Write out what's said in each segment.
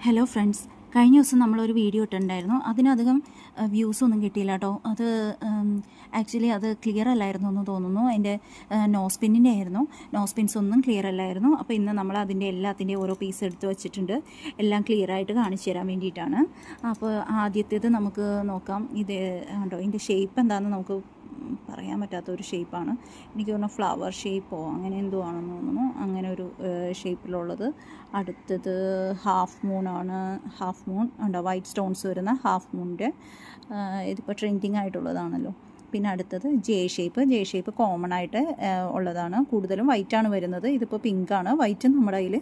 Hello friends, കഴിഞ്ഞ ദിവസം നമ്മളൊരു വീഡിയോ ഇട്ടിട്ടുണ്ടായിരുന്നു. അതിനധികം വ്യൂസൊന്നും കിട്ടിയില്ല കേട്ടോ. അത് ആക്ച്വലി അത് ക്ലിയർ അല്ലായിരുന്നു എന്ന് തോന്നുന്നു. അതിൻ്റെ നോസ്പിന്നിൻ്റെ ആയിരുന്നു. നോസ്പിൻസ് ഒന്നും ക്ലിയർ അല്ലായിരുന്നു. അപ്പോൾ ഇന്ന് നമ്മൾ അതിൻ്റെ എല്ലാത്തിൻ്റെയും ഓരോ പീസ് എടുത്ത് വെച്ചിട്ടുണ്ട്. എല്ലാം ക്ലിയർ ആയിട്ട് കാണിച്ചു തരാൻ വേണ്ടിയിട്ടാണ്. അപ്പോൾ ആദ്യത്തേത് നമുക്ക് നോക്കാം. ഇത് കണ്ടോ, ഇതിൻ്റെ ഷേപ്പ് എന്താണെന്ന് നമുക്ക് പറയാൻ പറ്റാത്തൊരു ഷേപ്പാണ്. എനിക്ക് തോന്നുന്നു ഫ്ലവർ ഷേപ്പോ അങ്ങനെ എന്തോ ആണെന്ന് തോന്നുന്നു. അങ്ങനെ ഒരു ഷേപ്പിലുള്ളത്. അടുത്തത് ഹാഫ് മൂണാണ്. ഹാഫ് മൂൺ ഉണ്ടോ, വൈറ്റ് സ്റ്റോൺസ് വരുന്ന ഹാഫ് മൂണിൻ്റെ ഇതിപ്പോൾ ട്രെൻഡിങ് ആയിട്ടുള്ളതാണല്ലോ. പിന്നെ അടുത്തത് ജെ ഷേപ്പ് കോമൺ ആയിട്ട് ഉള്ളതാണ്. കൂടുതലും വൈറ്റാണ് വരുന്നത്. ഇതിപ്പോൾ പിങ്കാണ്. വൈറ്റ് നമ്മുടെ കയ്യിൽ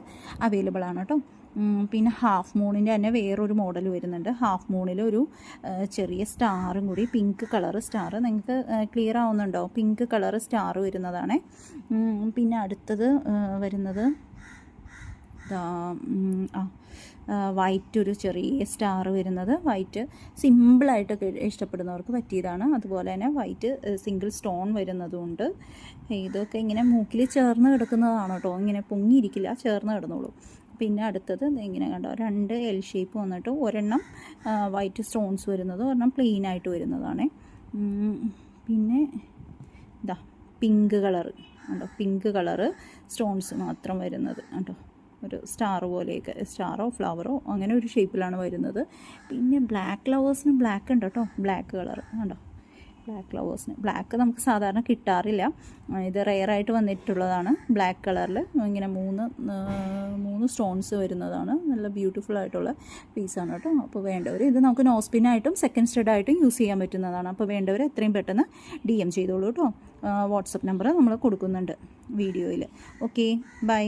അവൈലബിൾ ആണ് കേട്ടോ. പിന്നെ ഹാഫ് മൂണിൻ്റെ തന്നെ വേറൊരു മോഡൽ വരുന്നുണ്ട്. ഹാഫ് മൂണിൽ ഒരു ചെറിയ സ്റ്റാറും കൂടി, പിങ്ക് കളർ സ്റ്റാർ. നിങ്ങൾക്ക് ക്ലിയർ ആവുന്നുണ്ടോ? പിങ്ക് കളർ സ്റ്റാർ വരുന്നതാണ്. പിന്നെ അടുത്തത് വരുന്നത് വൈറ്റ്, ഒരു ചെറിയ സ്റ്റാർ വരുന്നത്. വൈറ്റ് സിമ്പിളായിട്ടൊക്കെ ഇഷ്ടപ്പെടുന്നവർക്ക് പറ്റിയതാണ്. അതുപോലെ തന്നെ വൈറ്റ് സിംഗിൾ സ്റ്റോൺ വരുന്നതുകൊണ്ട് ഇതൊക്കെ ഇങ്ങനെ മൂക്കിൽ ചേർന്ന് കിടക്കുന്നതാണ് കേട്ടോ. ഇങ്ങനെ പൊങ്ങിയിരിക്കില്ല, ചേർന്ന് കിടന്നോളൂ. പിന്നെ അടുത്തത് ഇങ്ങനെ കണ്ടോ, 2 എൽ ഷേപ്പ് വന്നിട്ട് ഒരെണ്ണം വൈറ്റ് സ്റ്റോൺസ് വരുന്നത്, ഒരെണ്ണം പ്ലെയിൻ ആയിട്ട് വരുന്നതാണ്. പിന്നെ ഇതാ പിങ്ക് കളറ് കണ്ടോ, പിങ്ക് കളറ് സ്റ്റോൺസ് മാത്രം വരുന്നത് കണ്ടോ. ഒരു സ്റ്റാർ പോലെയൊക്കെ, സ്റ്റാറോ ഫ്ലവറോ അങ്ങനെ ഒരു ഷേപ്പിലാണ് വരുന്നത്. പിന്നെ ബ്ലാക്ക് ലവേഴ്സിന് ബ്ലാക്ക് ഉണ്ട് കേട്ടോ. ബ്ലാക്ക് കളർ കണ്ടോ, ബ്ലാക്ക് ലവേഴ്സിന് ബ്ലാക്ക് നമുക്ക് സാധാരണ കിട്ടാറില്ല. ഇത് റെയറായിട്ട് വന്നിട്ടുള്ളതാണ്. ബ്ലാക്ക് കളറിൽ ഇങ്ങനെ മൂന്ന് സ്റ്റോൺസ് വരുന്നതാണ്. നല്ല ബ്യൂട്ടിഫുൾ ആയിട്ടുള്ള പീസാണ് കേട്ടോ. അപ്പോൾ വേണ്ടവർ ഇത് നമുക്ക് നോസ്പിനായിട്ടും സെക്കൻഡ് സ്റ്റഡായിട്ടും യൂസ് ചെയ്യാൻ പറ്റുന്നതാണ്. അപ്പോൾ വേണ്ടവർ എത്രയും പെട്ടെന്ന് DM ചെയ്തോളൂ കേട്ടോ. വാട്സപ്പ് നമ്പർ നമ്മൾ കൊടുക്കുന്നുണ്ട് വീഡിയോയിൽ. Okay, by.